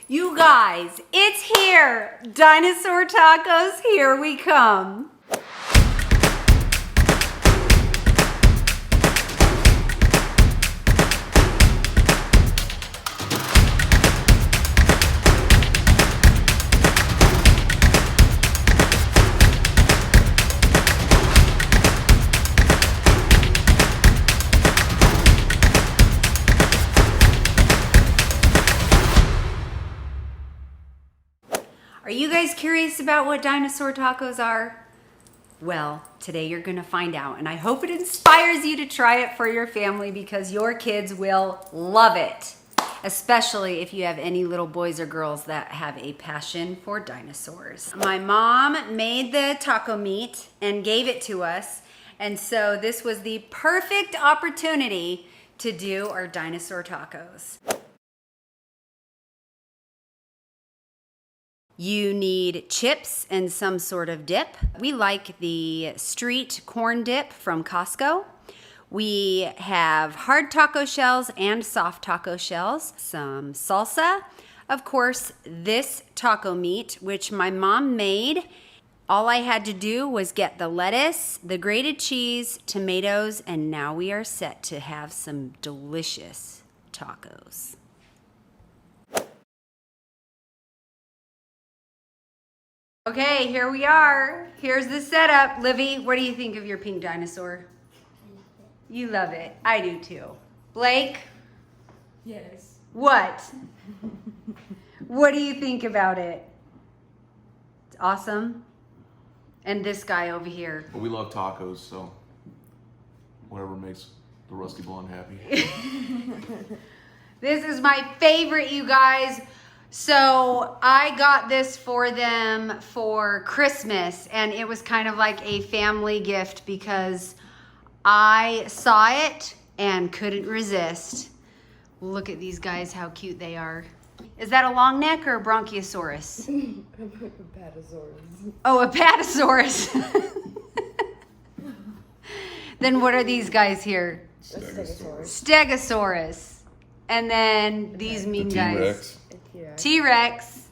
You guys, it's here. Dinosaur tacos, here we come. Are you guys curious about what dinosaur tacos are? Well, today you're gonna find out, and I hope it inspires you to try it for your family because your kids will love it, especially if you have any little boys or girls that have a passion for dinosaurs. My mom made the taco meat and gave it to us, and so this was the perfect opportunity to do our dinosaur tacos. You need chips and some sort of dip. We like the street corn dip from Costco. We have hard taco shells and soft taco shells, some salsa, of course, this taco meat, which my mom made. All I had to do was get the lettuce, the grated cheese, tomatoes, and now we are set to have some delicious tacos. Okay, here we are. Here's the setup. Livy, what do you think of your pink dinosaur? You love it. I do too. Blake? Yes. What? What do you think about it? It's awesome. And this guy over here. Well, we love tacos, so whatever makes the Rusty Blonde happy. This is my favorite, you guys. So I got this for them for Christmas, and it was kind of like a family gift because I saw it and couldn't resist. Look at these guys, how cute they are. Is that a long neck or a bronchiosaurus? Apatosaurus. Oh, a patasaurus. Then what are these guys here? Stegosaurus. Stegosaurus. And then these mean guys. T-Rex.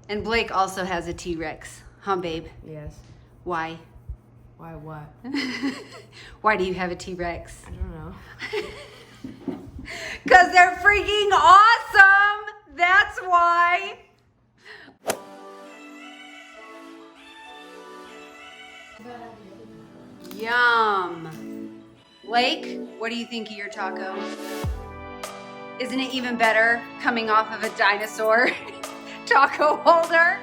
And Blake also has a T-Rex. Huh, babe? Yes. Why? Why what? Why do you have a T-Rex? I don't know. Because they're freaking awesome! That's why! Yum! Blake, what do you think of your taco? Isn't it even better coming off of a dinosaur taco holder?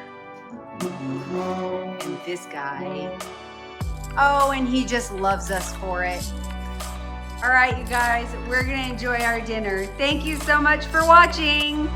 And this guy. Oh, and he just loves us for it. All right, you guys, we're gonna enjoy our dinner. Thank you so much for watching.